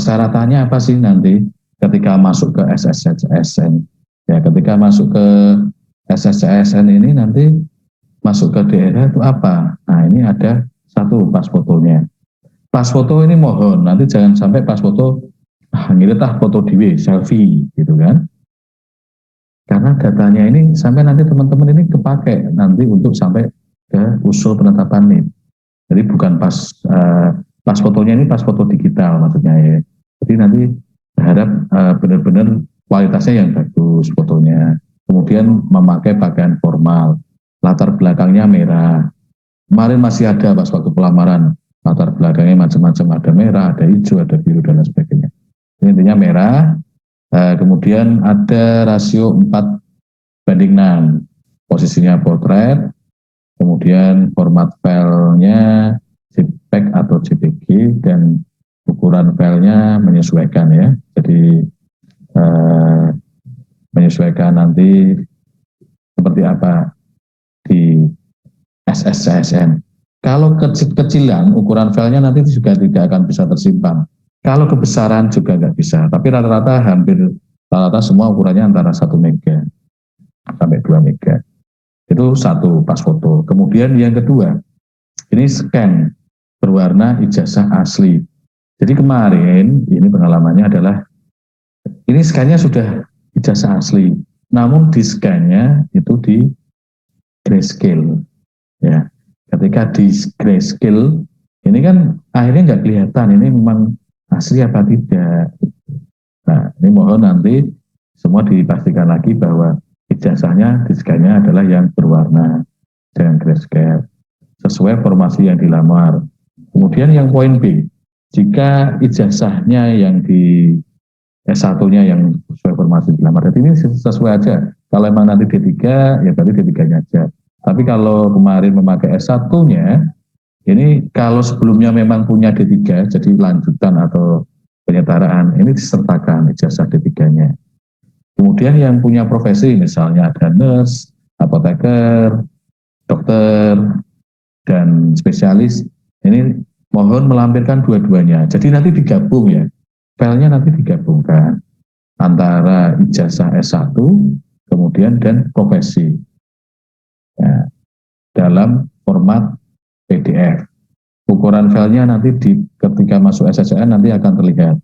persyaratannya apa sih nanti ketika masuk ke SSCSN? Ya, ketika masuk ke SSCSN ini nanti masuk ke daerah itu apa? Nah, ini ada satu pas fotonya. Pas foto ini mohon nanti jangan sampai pas foto ngirit foto diwe selfie gitu kan. Karena datanya ini sampai nanti teman-teman ini kepake nanti untuk sampai ke usul penetapan NIP. Jadi bukan pas fotonya ini pas foto digital maksudnya ya. Jadi nanti berharap benar-benar kualitasnya yang bagus fotonya. Kemudian memakai pakaian formal, latar belakangnya merah. Kemarin masih ada pas waktu pelamaran, latar belakangnya macam-macam, ada merah, ada hijau, ada biru dan lain sebagainya. Ini intinya merah. Kemudian ada rasio 4:6, posisinya potret, kemudian format filenya JPEG atau JPG, dan ukuran filenya menyesuaikan ya, jadi menyesuaikan nanti seperti apa di SSCSN. Kalau kecil-kecilan ukuran filenya nanti juga tidak akan bisa tersimpan. Kalau kebesaran juga nggak bisa, tapi rata-rata semua ukurannya antara 1 mega sampai 2 mega. Itu satu pas foto. Kemudian yang kedua, ini scan berwarna ijazah asli. Jadi kemarin ini pengalamannya adalah ini scan-nya sudah ijazah asli, namun di scan-nya itu di grayscale. Ya, ketika di grayscale ini kan akhirnya nggak kelihatan ini memang asli apa tidak. Nah, ini mohon nanti semua dipastikan lagi bahwa ijazahnya di scan-nya adalah yang berwarna dengan grayscale sesuai formasi yang dilamar. Kemudian yang poin B, jika ijazahnya yang di S1-nya yang sesuai formasi dilamar, jadi ini sesuai aja. Kalau memang nanti D3, ya berarti D3-nya aja. Tapi kalau kemarin memakai S1-nya, ini kalau sebelumnya memang punya D3, jadi lanjutan atau penyetaraan, ini disertakan ijazah D3-nya. Kemudian yang punya profesi, misalnya ada nurse, apoteker, dokter, dan spesialis, ini mohon melampirkan dua-duanya. Jadi nanti digabung ya, filenya nanti digabungkan antara ijazah S1, kemudian dan profesi. Ya, dalam format PDF. Ukuran filenya nanti ketika masuk SSCN nanti akan terlihat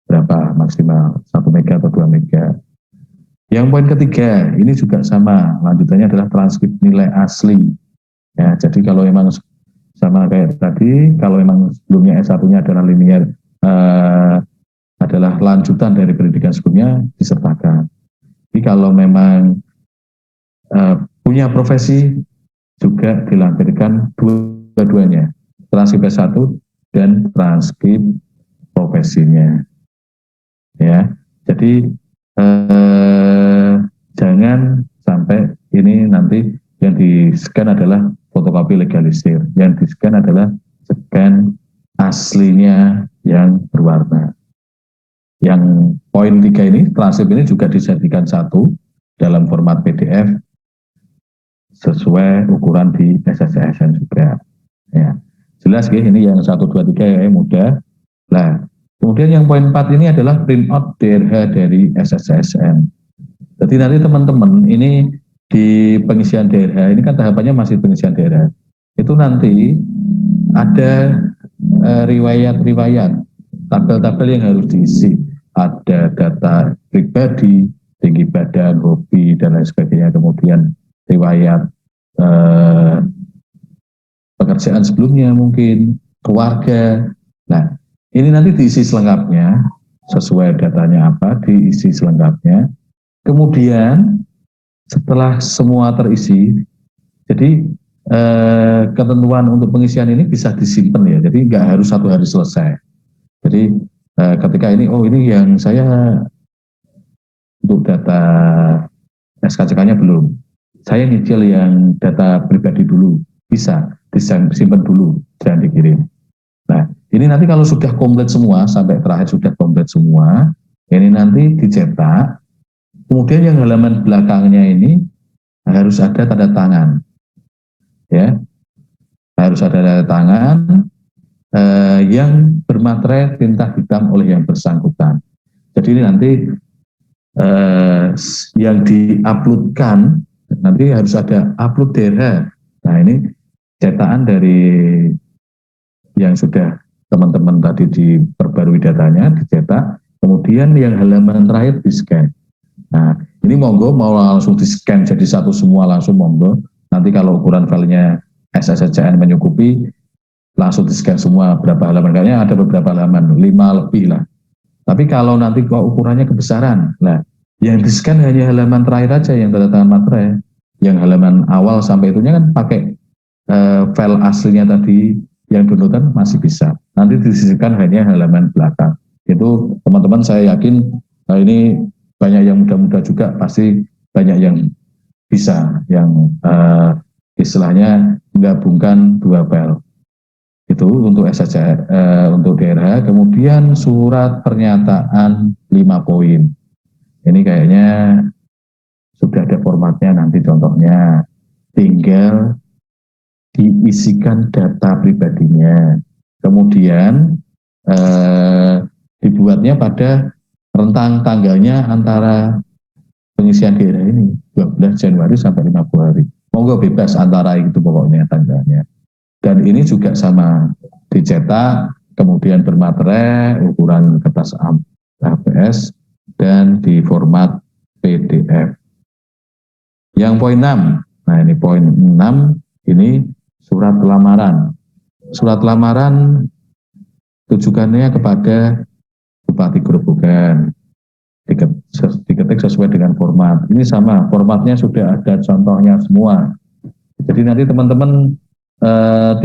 berapa maksimal 1 mega atau 2 mega. Yang poin ketiga, ini juga sama, lanjutannya adalah transkrip nilai asli. Ya, jadi kalau memang sama kayak tadi, kalau memang sebelumnya S1-nya adalah linear, adalah lanjutan dari pendidikan sebelumnya, disertakan. Jadi kalau memang punya profesi, juga dilampirkan dua-duanya, transkrip S1 dan transkrip profesinya. Ya, jadi jangan sampai ini nanti yang di-scan adalah fotokopi legalisir, yang di-scan adalah scan aslinya yang berwarna. Yang poin 3 ini, transkrip ini juga dijadikan satu dalam format PDF sesuai ukuran di SSCSN juga. Ya, jelas ya, ini yang 1, 2, 3 ya mudah. Nah, kemudian yang poin 4 ini adalah print out DRH dari SSCSN. Jadi nanti teman-teman ini di pengisian DRH, ini kan tahapannya masih pengisian DRH. Itu nanti ada riwayat-riwayat, tabel-tabel yang harus diisi. Ada data pribadi, tinggi badan, hobi, dan lain sebagainya. Kemudian riwayat pekerjaan sebelumnya mungkin, keluarga. Nah, ini nanti diisi selengkapnya, sesuai datanya apa, diisi selengkapnya. Kemudian setelah semua terisi, jadi ketentuan untuk pengisian ini bisa disimpan ya, jadi nggak harus 1 hari selesai. Jadi ketika ini, oh ini yang saya untuk data SKCK-nya belum, saya nyicil yang data pribadi dulu, bisa disimpan dulu, jangan dikirim. Nah, ini nanti kalau sudah komplit semua, sampai terakhir sudah komplit semua, ini nanti dicetak, kemudian yang halaman belakangnya ini harus ada tanda tangan. Ya, harus ada tanda tangan, yang bermaterai tinta hitam oleh yang bersangkutan. Jadi ini nanti yang diuploadkan nanti harus ada upload DRH. Nah ini cetakan dari yang sudah teman-teman tadi diperbarui datanya, dicetak, kemudian yang halaman terakhir di-scan. Nah ini monggo mau langsung di-scan jadi satu semua langsung monggo. Nanti kalau ukuran filenya SSCN menyukupi, langsung di-scan semua berapa halaman, kayaknya ada beberapa halaman, 5 lebih lah. Tapi kalau nanti kok ukurannya kebesaran, nah yang di-scan hanya halaman terakhir aja yang tanda tangan materai, yang halaman awal sampai itunya kan pakai file aslinya tadi yang downloadan masih bisa. Nanti disisihkan hanya halaman belakang. Itu teman-teman saya yakin ini banyak yang muda-muda juga pasti banyak yang bisa, yang istilahnya menggabungkan dua file. Itu untuk SSC, untuk DRH. Kemudian surat pernyataan 5 poin. Ini kayaknya sudah ada formatnya, nanti contohnya tinggal diisikan data pribadinya. Kemudian dibuatnya pada rentang tanggalnya antara pengisian DRH ini 12 Januari sampai 5 Februari. Monggo bebas antara itu pokoknya tanggalnya. Dan ini juga sama dicetak, kemudian bermaterai, ukuran kertas HPS, dan di format PDF. Yang poin 6, nah ini poin 6, ini surat lamaran. Surat lamaran tujukannya kepada Bupati Grobogan, diketik sesuai dengan format. Ini sama, formatnya sudah ada contohnya semua. Jadi nanti teman-teman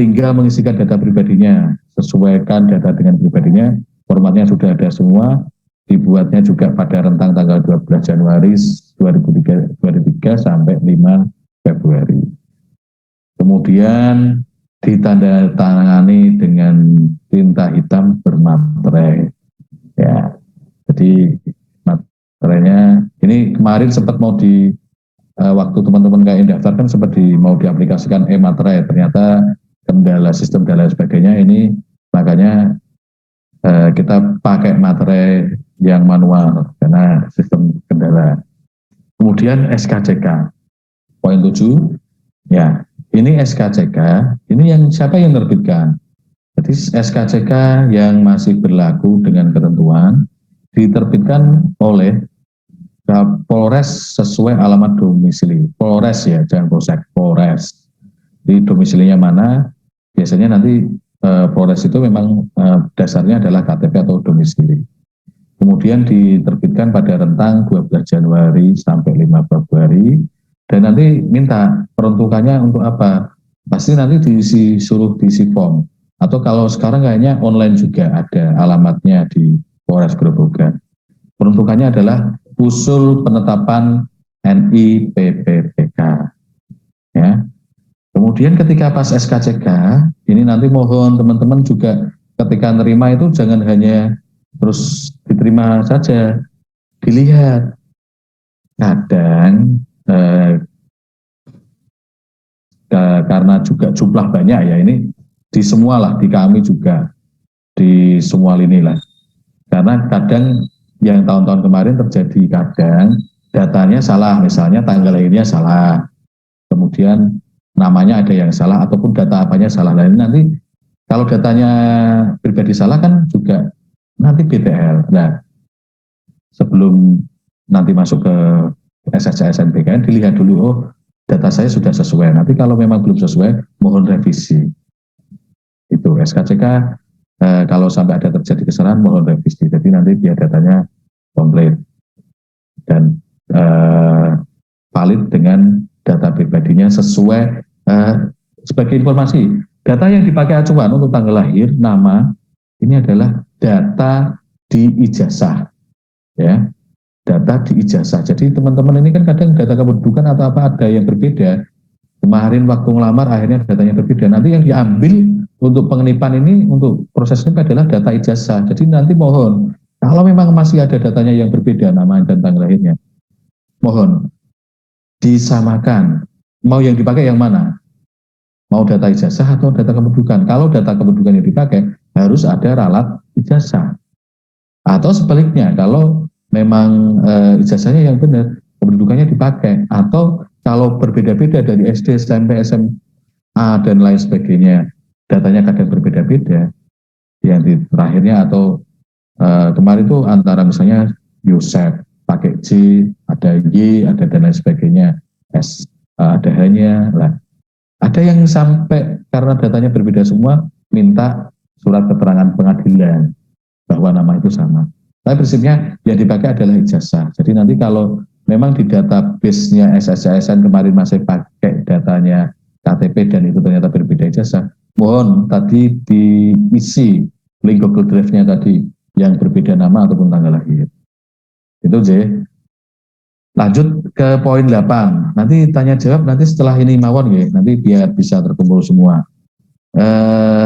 tinggal mengisikan data pribadinya, sesuaikan data dengan pribadinya, formatnya sudah ada semua, dibuatnya juga pada rentang tanggal 12 Januari 2003 sampai 5 Februari. Kemudian ditandatangani dengan tinta hitam bermaterai. Ya, jadi materainya ini kemarin sempat mau di waktu teman-teman KAI daftar kan sempat mau diaplikasikan e-materai, ternyata kendala sistem dan lain sebagainya, ini makanya kita pakai materai yang manual karena sistem kendala. Kemudian SKCK poin 7, ya ini SKCK ini yang siapa yang menerbitkan. Jadi SKCK yang masih berlaku dengan ketentuan diterbitkan oleh Polres sesuai alamat domisili. Polres ya, jangan Polsek, Polres. Di domisilinya mana, biasanya nanti Polres itu memang dasarnya adalah KTP atau domisili. Kemudian diterbitkan pada rentang 12 Januari sampai 5 Februari. Dan nanti minta peruntukannya untuk apa? Pasti nanti suruh diisi form. Atau kalau sekarang kayaknya online juga ada alamatnya di Polres Grobogan. Peruntukannya adalah usul penetapan NIPPPK. Ya. Kemudian ketika pas SKCK, ini nanti mohon teman-teman juga ketika nerima itu jangan hanya terus diterima saja, dilihat. Kadang karena juga jumlah banyak ya, ini di semua lah, di kami juga, di semua lini lah. Karena kadang yang tahun-tahun kemarin terjadi, kadang datanya salah, misalnya tanggal lahirnya salah, kemudian namanya ada yang salah, ataupun data apanya salah. Nah ini nanti kalau datanya pribadi salah kan juga nanti BTL. Nah sebelum nanti masuk ke SSC SNBKN dilihat dulu, oh data saya sudah sesuai. Nanti kalau memang belum sesuai, mohon revisi. Itu SKCK. Kalau sampai ada terjadi kesalahan, mohon revisi. Jadi nanti biar datanya komplit dan valid dengan data pribadinya sesuai. Sebagai informasi, data yang dipakai acuan untuk tanggal lahir, nama, ini adalah data di ijazah, ya, data di ijazah. Jadi teman-teman ini kan kadang data kependudukan atau apa ada yang berbeda. Kemarin waktu ngelamar akhirnya datanya berbeda. Nanti yang diambil untuk pengenipan ini, untuk prosesnya adalah data ijazah. Jadi nanti mohon, kalau memang masih ada datanya yang berbeda, nama dan tanggal lahirnya, mohon disamakan. Mau yang dipakai yang mana? mau data ijazah atau data kependudukan. Kalau data kependudukan yang dipakai harus ada ralat ijazah. Atau sebaliknya, kalau memang ijazahnya yang benar, kependudukannya dipakai. Atau kalau berbeda-beda dari SD, SMP, SMA dan lain sebagainya, datanya kadang berbeda-beda. Yang di terakhirnya atau kemarin itu antara misalnya Yosef pakai J, ada Y, ada dan lain sebagainya, S ada hanya lah. Ada yang sampai karena datanya berbeda semua minta surat keterangan pengadilan bahwa nama itu sama. Tapi prinsipnya yang dipakai adalah ijazah. Jadi nanti kalau memang di database-nya SSCSN kemarin masih pakai datanya KTP dan itu ternyata berbeda ijazah, mohon tadi diisi link Google Drive-nya tadi yang berbeda nama ataupun tanggal lahir. Itu J. Lanjut ke poin 8. Nanti tanya jawab nanti setelah ini mawon ya, nanti biar bisa terkumpul semua.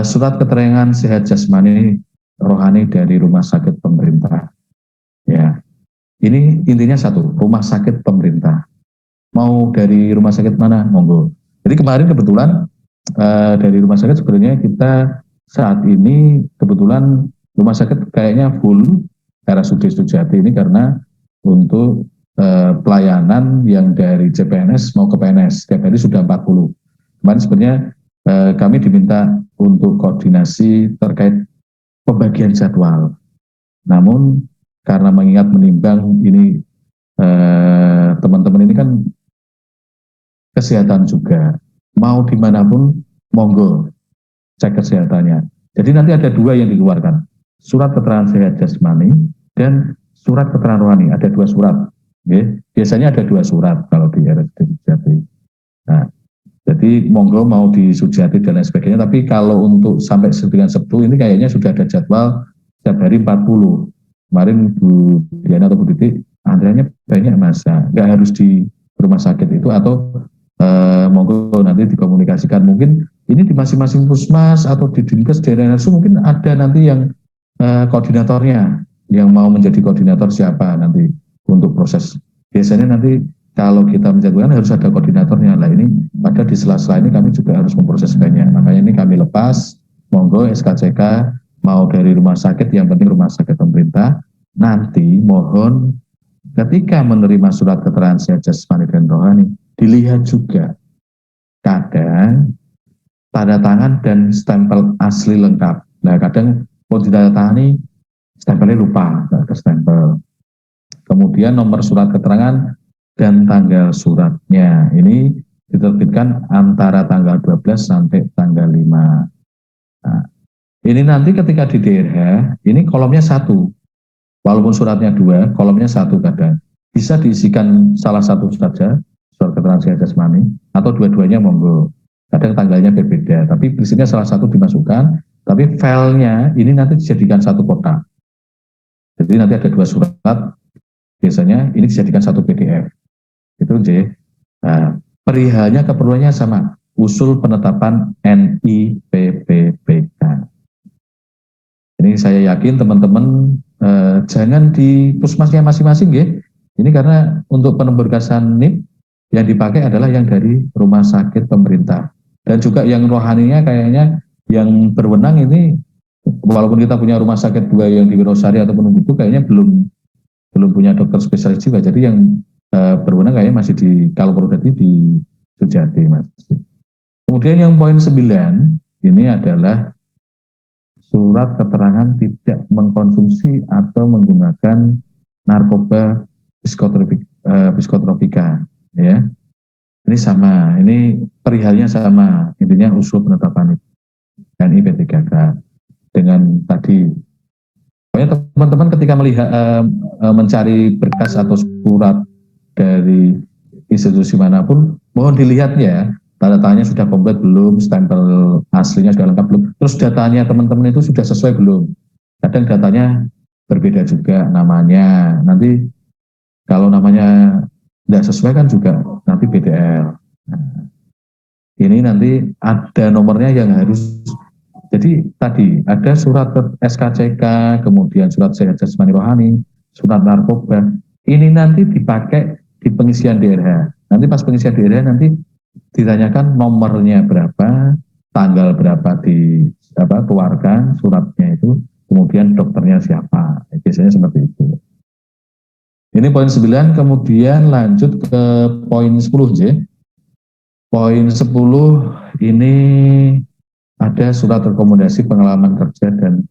Surat keterangan sehat jasmani rohani dari rumah sakit pemerintah. Ya. Ini intinya satu, rumah sakit pemerintah. Mau dari rumah sakit mana? Monggo. Jadi kemarin kebetulan dari rumah sakit sebenarnya kita saat ini kebetulan rumah sakit kayaknya full RSUD Sujati ini karena untuk pelayanan yang dari CPNS mau ke PNS setiap hari sudah 40. Kemarin sebenarnya kami diminta untuk koordinasi terkait pembagian jadwal. Namun karena mengingat menimbang ini teman-teman ini kan kesehatan juga, mau dimanapun monggo cek kesehatannya. Jadi nanti ada dua yang dikeluarkan, surat keterangan sehat jasmani dan surat keterangan rohani. Ada dua surat. Okay. Biasanya ada dua surat kalau di RSUD Sujati. Nah, jadi monggo mau di Sujati dan lain sebagainya. Tapi kalau untuk sampai dengan Sabtu ini kayaknya sudah ada jadwal setiap hari 40. Kemarin Bu Diana atau Bu Diti, antriannya banyak masa. Nggak harus di rumah sakit itu atau monggo nanti dikomunikasikan. Mungkin ini di masing-masing puskesmas atau di dinkes di RSU mungkin ada nanti yang koordinatornya yang mau menjadi koordinator siapa nanti untuk proses. Biasanya nanti kalau kita menjagokan harus ada koordinatornya. Lah ini pada di sela-sela ini kami juga harus memproseskannya. Makanya ini kami lepas, monggo SKCK mau dari rumah sakit, yang penting rumah sakit pemerintah. Nanti mohon ketika menerima surat keterangan sehat jasmani dan rohani, dilihat juga kadang tanda tangan dan stempel asli lengkap. Nah kadang mau ditandatangani stempelnya lupa, nggak ada stempel. Kemudian nomor surat keterangan dan tanggal suratnya ini diterbitkan antara tanggal 12 sampai tanggal 5. Nah, ini nanti ketika di daerah, ini kolomnya satu. Walaupun suratnya dua, kolomnya satu kadang. Bisa diisikan salah satu saja, surat keterangan sehat jasmani, atau dua-duanya monggo. Kadang tanggalnya berbeda, tapi prinsipnya salah satu dimasukkan, tapi filenya ini nanti dijadikan satu kotak. Jadi nanti ada dua surat, biasanya ini dijadikan satu PDF. Itu J. Nah, perihalnya keperluannya sama, usul penetapan NIPPPK. Ini saya yakin teman-teman jangan di puskesmasnya masing-masing ya. Ini karena untuk penemberkasan NIP yang dipakai adalah yang dari rumah sakit pemerintah. Dan juga yang rohaninya kayaknya yang berwenang ini, walaupun kita punya rumah sakit dua yang di Wirosari ataupun itu kayaknya belum punya dokter spesialis juga. Jadi yang berwenang kayaknya masih di, kalau perlu tadi di Sujati Mas. Kemudian yang poin 9 ini adalah surat keterangan tidak mengkonsumsi atau menggunakan narkoba psikotropika, ya. Ini sama, ini perihalnya sama, intinya usul penetapan NIPPK dengan tadi. Pokoknya teman-teman ketika melihat mencari berkas atau surat dari institusi manapun, mohon dilihat ya, tanda tangannya sudah komplit belum, stempel aslinya sudah lengkap belum, terus datanya teman-teman itu sudah sesuai belum. Kadang datanya berbeda juga namanya, nanti kalau namanya tidak sesuai kan juga nanti BDL. Nah, ini nanti ada nomornya yang harus, jadi tadi ada surat SKCK, kemudian surat sehat jasmani rohani, surat narkoba, ini nanti dipakai di pengisian daerah. Nanti pas pengisian daerah nanti ditanyakan nomornya berapa, tanggal berapa dikeluarkan suratnya itu, kemudian dokternya siapa. Biasanya seperti itu. Ini poin 9, kemudian lanjut ke poin 10 J. Poin 10 ini ada surat rekomendasi pengalaman kerja dan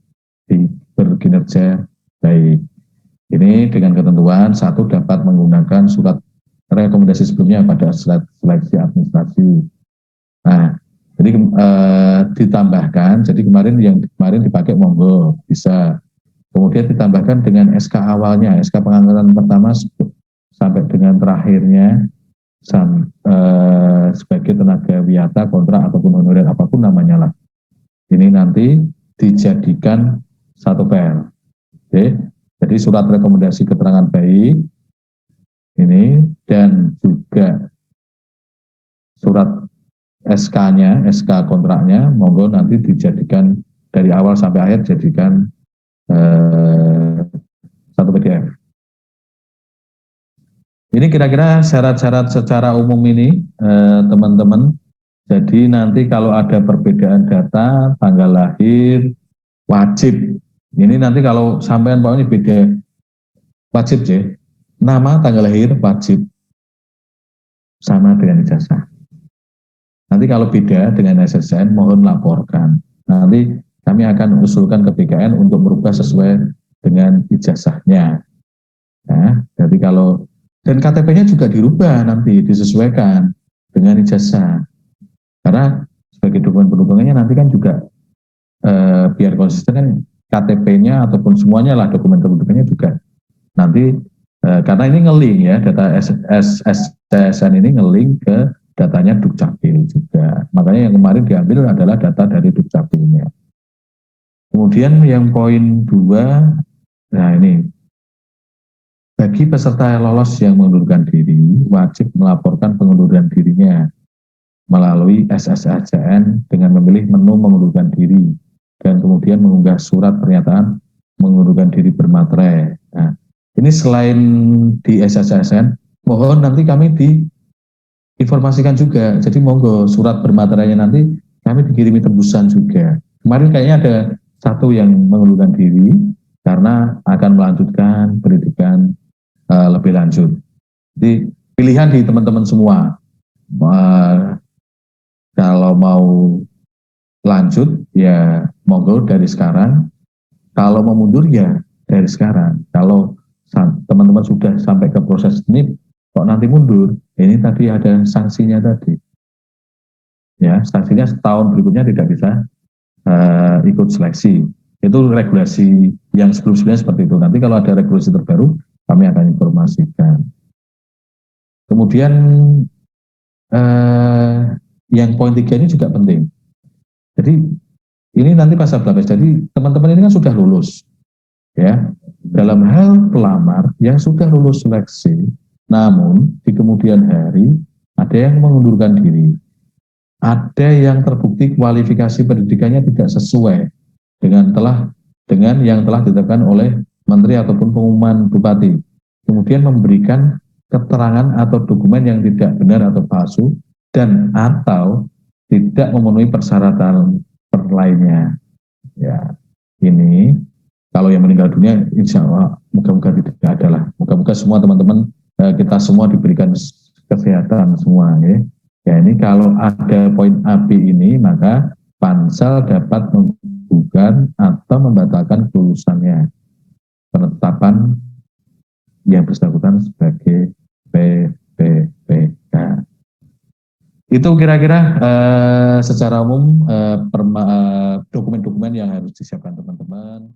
berkinerja baik. Ini dengan ketentuan satu dapat menggunakan surat rekomendasi sebelumnya pada seleksi administrasi. Nah, jadi ditambahkan, jadi yang kemarin dipakai monggo bisa. Kemudian ditambahkan dengan SK awalnya, SK pengangkatan pertama sampai dengan terakhirnya sebagai tenaga wiyata, kontrak ataupun honorer apapun namanya lah. Ini nanti dijadikan satu file. Oke. Jadi surat rekomendasi keterangan baik ini dan juga surat SK-nya, SK kontraknya, monggo nanti dijadikan dari awal sampai akhir jadikan satu PDF. Ini kira-kira syarat-syarat secara umum ini, teman-teman. Jadi nanti kalau ada perbedaan data, tanggal lahir, wajib. Ini nanti kalau sampean Pak ini beda, wajib ya. Nama, tanggal lahir, wajib. Sama dengan ijazah. Nanti kalau beda dengan SSN, mohon laporkan. Nanti kami akan usulkan ke BKN untuk merubah sesuai dengan ijazahnya. Nah, jadi kalau dan KTP-nya juga dirubah nanti, disesuaikan dengan ijazah. Karena sebagai dokumen pendukungnya nanti kan juga biar konsisten kan KTP-nya ataupun semuanya lah dokumen pendukungnya juga nanti karena ini ngeling ya, data SSN ini ngeling ke datanya Dukcapil juga. Makanya yang kemarin diambil adalah data dari Dukcapilnya. Kemudian yang poin 2, nah ini, bagi peserta yang lolos yang mengundurkan diri, wajib melaporkan pengunduran dirinya melalui SSAJN dengan memilih menu mengundurkan diri dan kemudian mengunggah surat pernyataan mengundurkan diri bermaterai. Nah, ini selain di SSAJN, mohon nanti kami diinformasikan juga. Jadi monggo surat bermaterainya nanti kami dikirimi tembusan juga. Kemarin kayaknya ada satu yang mengundurkan diri karena akan melanjutkan pendidikan lebih lanjut. Jadi pilihan di teman-teman semua. Kalau mau lanjut ya monggo dari sekarang. Kalau mau mundur ya dari sekarang. Kalau teman-teman sudah sampai ke proses ini kok nanti mundur, ini tadi ada sanksinya tadi. Ya, sanksinya setahun berikutnya tidak bisa ikut seleksi. Itu regulasi yang sebelumnya seperti itu. Nanti kalau ada regulasi terbaru, kami akan informasikan. Kemudian yang poin 3 ini juga penting. Jadi ini nanti pasal 12. Jadi teman-teman ini kan sudah lulus, ya. Dalam hal pelamar yang sudah lulus seleksi, namun di kemudian hari ada yang mengundurkan diri. Ada yang terbukti kualifikasi pendidikannya tidak sesuai dengan yang telah ditetapkan oleh menteri ataupun pengumuman bupati. Kemudian memberikan keterangan atau dokumen yang tidak benar atau palsu dan atau tidak memenuhi persyaratan lainnya. Ya, ini kalau yang meninggal dunia insya Allah moga-moga tidak ada lah. Moga-moga semua teman-teman kita semua diberikan kesehatan semua ya. Ya ini kalau ada poin api ini maka Pansel dapat menggugat atau membatalkan kelulusannya penetapan yang bersangkutan sebagai PPPK. Itu kira-kira secara umum dokumen-dokumen yang harus disiapkan teman-teman.